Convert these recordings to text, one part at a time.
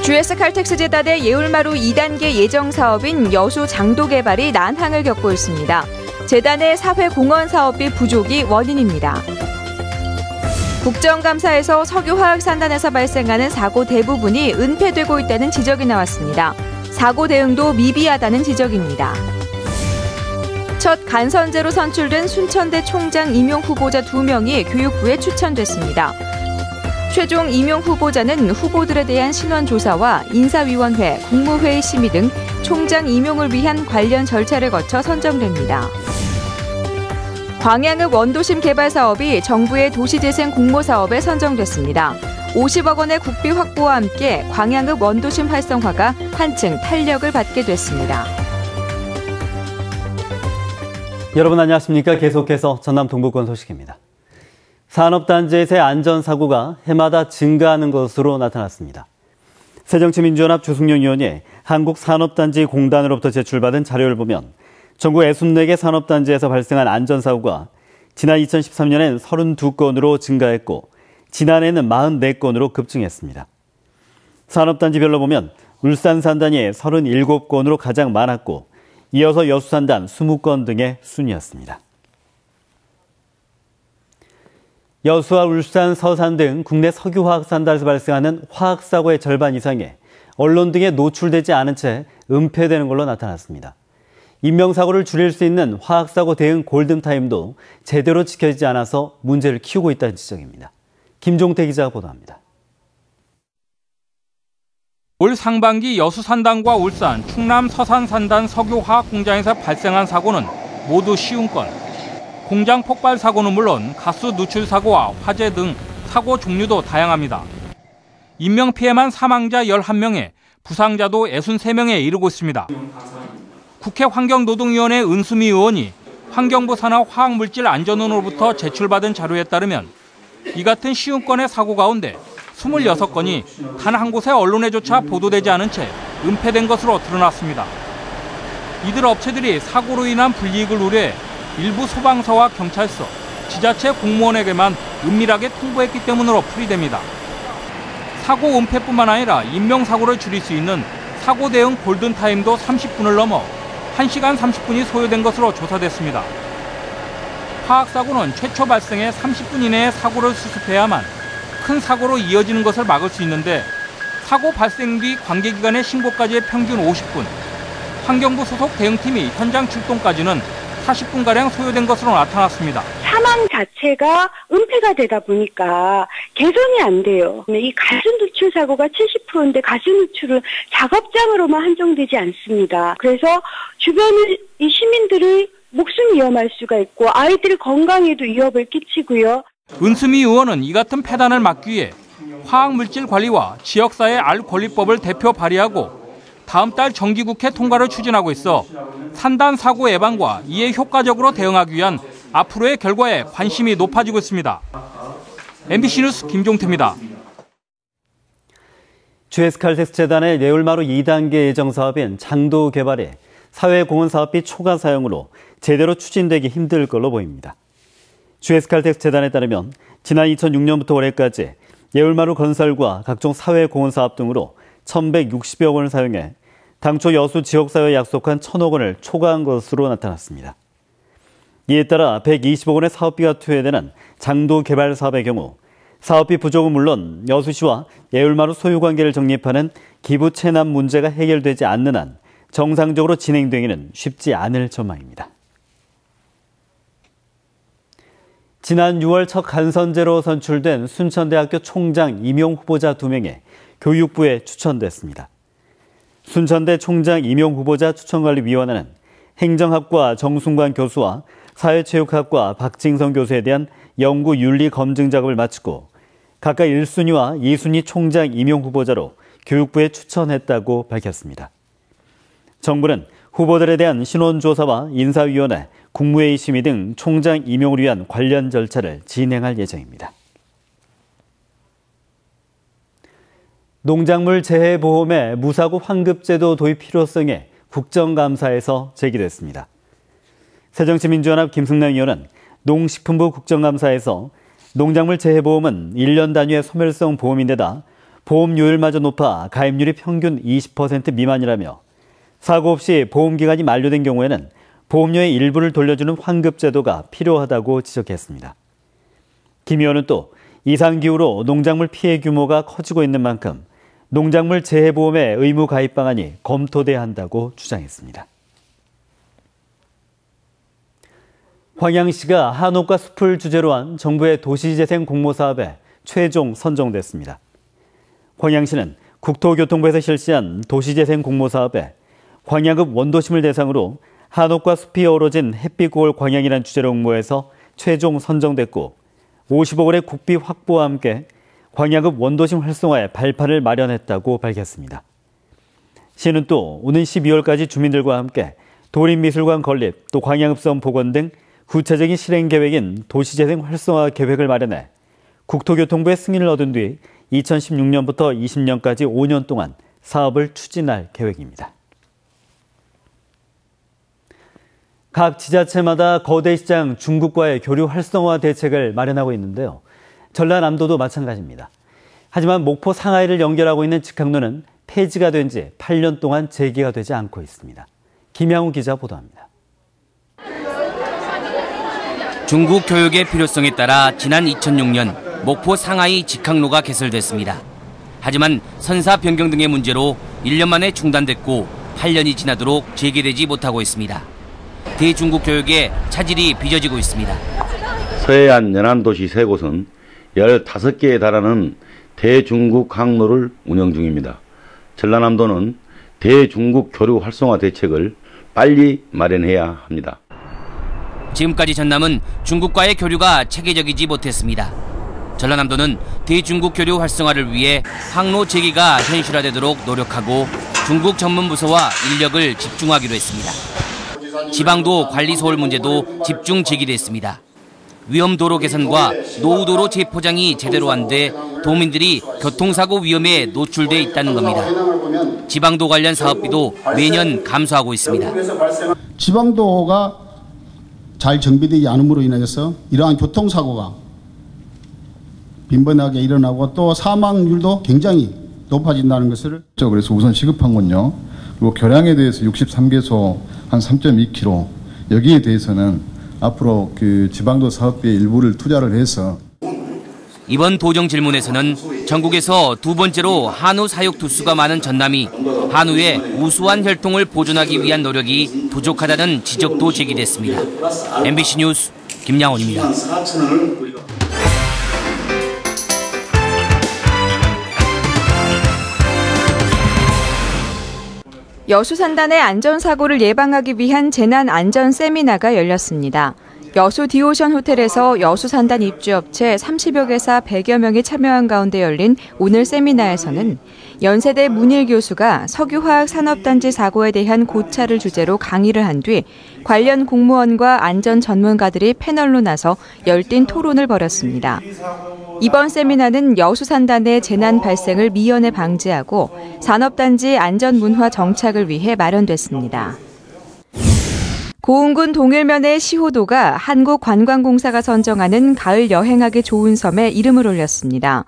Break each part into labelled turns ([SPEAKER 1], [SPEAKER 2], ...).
[SPEAKER 1] GS칼텍스 재단의 예울마루 2단계 예정 사업인 여수 장도 개발이 난항을 겪고 있습니다. 재단의 사회 공헌 사업비 부족이 원인입니다. 국정감사에서 석유화학산단에서 발생하는 사고 대부분이 은폐되고 있다는 지적이 나왔습니다. 사고 대응도 미비하다는 지적입니다. 첫 간선제로 선출된 순천대 총장 임용 후보자 2명이 교육부에 추천됐습니다. 최종 임용 후보자는 후보들에 대한 신원조사와 인사위원회, 국무회의 심의 등 총장 임용을 위한 관련 절차를 거쳐 선정됩니다. 광양읍 원도심 개발 사업이 정부의 도시재생 공모사업에 선정됐습니다. 50억 원의 국비 확보와 함께 광양읍 원도심 활성화가 한층 탄력을 받게 됐습니다.
[SPEAKER 2] 여러분 안녕하십니까? 계속해서 전남 동부권 소식입니다. 산업단지에서의 안전사고가 해마다 증가하는 것으로 나타났습니다. 새정치민주연합 주승용 의원이 한국산업단지공단으로부터 제출받은 자료를 보면 전국 64개 산업단지에서 발생한 안전사고가 지난 2013년엔 32건으로 증가했고 지난해는 44건으로 급증했습니다. 산업단지별로 보면 울산 산단이 37건으로 가장 많았고 이어서 여수 산단 20건 등의 순이었습니다. 여수와 울산, 서산 등 국내 석유화학산단에서 발생하는 화학사고의 절반 이상이 언론 등에 노출되지 않은 채 은폐되는 걸로 나타났습니다. 인명사고를 줄일 수 있는 화학사고 대응 골든타임도 제대로 지켜지지 않아서 문제를 키우고 있다는 지적입니다. 김종태 기자가 보도합니다.
[SPEAKER 3] 올 상반기 여수 산단과 울산, 충남 서산 산단 석유화학 공장에서 발생한 사고는 모두 쉬운 건. 공장 폭발 사고는 물론 가스 누출 사고와 화재 등 사고 종류도 다양합니다. 인명피해만 사망자 11명에 부상자도 63명에 이르고 있습니다. 국회 환경노동위원회 은수미 의원이 환경부 산하 화학물질안전원으로부터 제출받은 자료에 따르면 이 같은 쉬운 건의 사고 가운데 26건이 단 한 곳의 언론에조차 보도되지 않은 채 은폐된 것으로 드러났습니다. 이들 업체들이 사고로 인한 불이익을 우려해 일부 소방서와 경찰서, 지자체 공무원에게만 은밀하게 통보했기 때문으로 풀이됩니다. 사고 은폐뿐만 아니라 인명사고를 줄일 수 있는 사고 대응 골든타임도 30분을 넘어 1시간 30분이 소요된 것으로 조사됐습니다. 화학사고는 최초 발생에 30분 이내에 사고를 수습해야만 큰 사고로 이어지는 것을 막을 수 있는데 사고 발생 뒤 관계기관의 신고까지의 평균 50분, 환경부 소속 대응팀이 현장 출동까지는 40분가량 소요된 것으로 나타났습니다.
[SPEAKER 4] 사망 자체가 은폐가 되다 보니까 개선이 안 돼요. 이 가스 누출 사고가 70%인데 가스 누출은 작업장으로만 한정되지 않습니다. 그래서 주변의 이 시민들의 목숨이 위험할 수가 있고 아이들 건강에도 위협을 끼치고요.
[SPEAKER 3] 은수미 의원은 이 같은 폐단을 막기 위해 화학물질 관리와 지역사회 알 권리법을 대표 발의하고 다음 달 정기국회 통과를 추진하고 있어 산단 사고 예방과 이에 효과적으로 대응하기 위한 앞으로의 결과에 관심이 높아지고 있습니다. MBC 뉴스 김종태입니다.
[SPEAKER 2] GS칼텍스 재단의 예울마루 2단계 예정 사업인 장도 개발이 사회공헌 사업비 초과 사용으로 제대로 추진되기 힘들 걸로 보입니다. GS칼텍스 재단에 따르면 지난 2006년부터 올해까지 예울마루 건설과 각종 사회공헌 사업 등으로 1,160여 원을 사용해 당초 여수 지역사회에 약속한 1,000억 원을 초과한 것으로 나타났습니다. 이에 따라 120억 원의 사업비가 투여되는 장도 개발 사업의 경우 사업비 부족은 물론 여수시와 예울마루 소유관계를 정립하는 기부 체납 문제가 해결되지 않는 한 정상적으로 진행되기는 쉽지 않을 전망입니다. 지난 6월 첫 간선제로 선출된 순천대학교 총장 임용 후보자 2명이 교육부에 추천됐습니다. 순천대 총장 임용 후보자 추천관리위원회는 행정학과 정순관 교수와 사회체육학과 박징성 교수에 대한 연구 윤리 검증 작업을 마치고 각각 1순위와 2순위 총장 임용 후보자로 교육부에 추천했다고 밝혔습니다. 정부는 후보들에 대한 신원조사와 인사위원회, 국무회의 심의 등 총장 임용을 위한 관련 절차를 진행할 예정입니다. 농작물 재해보험의 무사고 환급제도 도입 필요성에 국정감사에서 제기됐습니다. 새정치민주연합 김승남 의원은 농식품부 국정감사에서 농작물 재해보험은 1년 단위의 소멸성 보험인데다 보험료율마저 높아 가입률이 평균 20% 미만이라며 사고 없이 보험기간이 만료된 경우에는 보험료의 일부를 돌려주는 환급제도가 필요하다고 지적했습니다. 김 의원은 또 이상기후로 농작물 피해 규모가 커지고 있는 만큼 농작물 재해보험의 의무 가입 방안이 검토돼야 한다고 주장했습니다. 광양시가 한옥과 숲을 주제로 한 정부의 도시재생 공모사업에 최종 선정됐습니다. 광양시는 국토교통부에서 실시한 도시재생 공모사업에 광양읍 원도심을 대상으로 한옥과 숲이 어우러진 햇빛고을 광양이라는 주제로 응모해서 최종 선정됐고 50억 원의 국비 확보와 함께 광양읍 원도심 활성화에 발판을 마련했다고 밝혔습니다. 시는 또 오는 12월까지 주민들과 함께 도립미술관 건립, 또 광양읍섬 복원 등 구체적인 실행 계획인 도시재생 활성화 계획을 마련해 국토교통부의 승인을 얻은 뒤 2016년부터 20년까지 5년 동안 사업을 추진할 계획입니다. 각 지자체마다 거대 시장 중국과의 교류 활성화 대책을 마련하고 있는데요. 전라남도도 마찬가지입니다. 하지만 목포 상하이를 연결하고 있는 직항로는 폐지가 된 지 8년 동안 재개가 되지 않고 있습니다. 김양우 기자 보도합니다.
[SPEAKER 5] 중국 교역의 필요성에 따라 지난 2006년 목포 상하이 직항로가 개설됐습니다. 하지만 선사 변경 등의 문제로 1년 만에 중단됐고 8년이 지나도록 재개되지 못하고 있습니다. 대중국 교역에 차질이 빚어지고 있습니다.
[SPEAKER 6] 서해안 연안도시 3곳은 15개에 달하는 대중국 항로를 운영 중입니다. 전라남도는 대중국 교류 활성화 대책을 빨리 마련해야 합니다.
[SPEAKER 5] 지금까지 전남은 중국과의 교류가 체계적이지 못했습니다. 전라남도는 대중국 교류 활성화를 위해 항로 재개가 현실화되도록 노력하고 중국 전문 부서와 인력을 집중하기로 했습니다. 지방도 관리 소홀 문제도 집중 제기됐습니다. 위험도로 개선과 노후도로 재포장이 제대로 안 돼 도민들이 교통사고 위험에 노출돼 있다는 겁니다. 지방도 관련 사업비도 매년 감소하고 있습니다.
[SPEAKER 7] 지방도가 잘 정비되지 않음으로 인해서 이러한 교통사고가 빈번하게 일어나고 또 사망률도 굉장히 높아진다는 것을.
[SPEAKER 8] 그래서 우선 시급한 건요. 그리고 교량에 대해서 63개소 한 3.2km 여기에 대해서는 앞으로 그 지방도 사업비의 일부를 투자를 해서.
[SPEAKER 5] 이번 도정 질문에서는 전국에서 두 번째로 한우 사육 두수가 많은 전남이 한우의 우수한 혈통을 보존하기 위한 노력이 부족하다는 지적도 제기됐습니다. MBC 뉴스 김양원입니다.
[SPEAKER 1] 여수 산단의 안전사고를 예방하기 위한 재난안전 세미나가 열렸습니다. 여수 디오션 호텔에서 여수 산단 입주업체 30여 개사 100여 명이 참여한 가운데 열린 오늘 세미나에서는 연세대 문일 교수가 석유화학산업단지 사고에 대한 고찰을 주제로 강의를 한 뒤 관련 공무원과 안전 전문가들이 패널로 나서 열띤 토론을 벌였습니다. 이번 세미나는 여수 산단의 재난 발생을 미연에 방지하고 산업단지 안전문화 정착을 위해 마련됐습니다. 고흥군 동일면의 시호도가 한국관광공사가 선정하는 가을 여행하기 좋은 섬에 이름을 올렸습니다.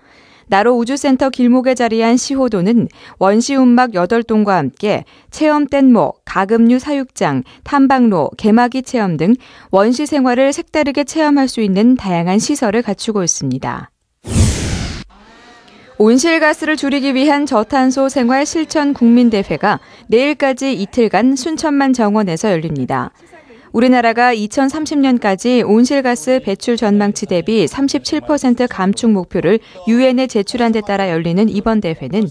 [SPEAKER 1] 나로 우주센터 길목에 자리한 시호도는 원시운막 8동과 함께 체험 뗏목, 가금류 사육장, 탐방로, 개마기 체험 등 원시 생활을 색다르게 체험할 수 있는 다양한 시설을 갖추고 있습니다. 온실가스를 줄이기 위한 저탄소 생활 실천 국민대회가 내일까지 이틀간 순천만 정원에서 열립니다. 우리나라가 2030년까지 온실가스 배출 전망치 대비 37% 감축 목표를 유엔에 제출한 데 따라 열리는 이번 대회는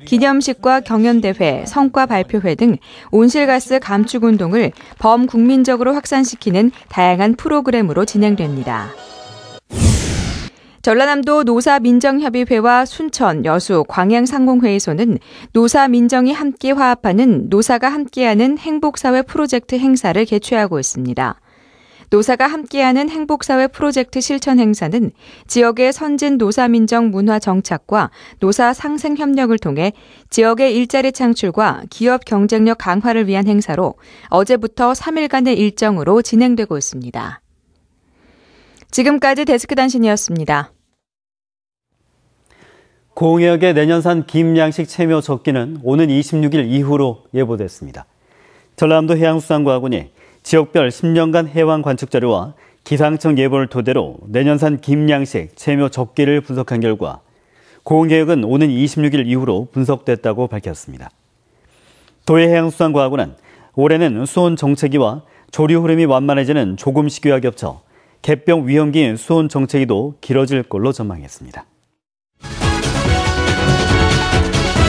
[SPEAKER 1] 기념식과 경연대회, 성과 발표회 등 온실가스 감축 운동을 범국민적으로 확산시키는 다양한 프로그램으로 진행됩니다. 전라남도 노사민정협의회와 순천, 여수, 광양상공회의소는 노사민정이 함께 화합하는 노사가 함께하는 행복사회 프로젝트 행사를 개최하고 있습니다. 노사가 함께하는 행복사회 프로젝트 실천 행사는 지역의 선진 노사민정 문화 정착과 노사 상생 협력을 통해 지역의 일자리 창출과 기업 경쟁력 강화를 위한 행사로 어제부터 3일간의 일정으로 진행되고 있습니다. 지금까지 데스크 단신이었습니다.
[SPEAKER 2] 고흥해역의 내년산 김양식 체묘 적기는 오는 26일 이후로 예보됐습니다. 전라남도 해양수산과학원이 지역별 10년간 해왕 관측 자료와 기상청 예보를 토대로 내년산 김양식 체묘 적기를 분석한 결과 고흥해역은 오는 26일 이후로 분석됐다고 밝혔습니다. 도해해양수산과학원은 올해는 수온 정체기와 조류 흐름이 완만해지는 조금 시기와 겹쳐 개병 위험기인 수온 정체기도 길어질 걸로 전망했습니다.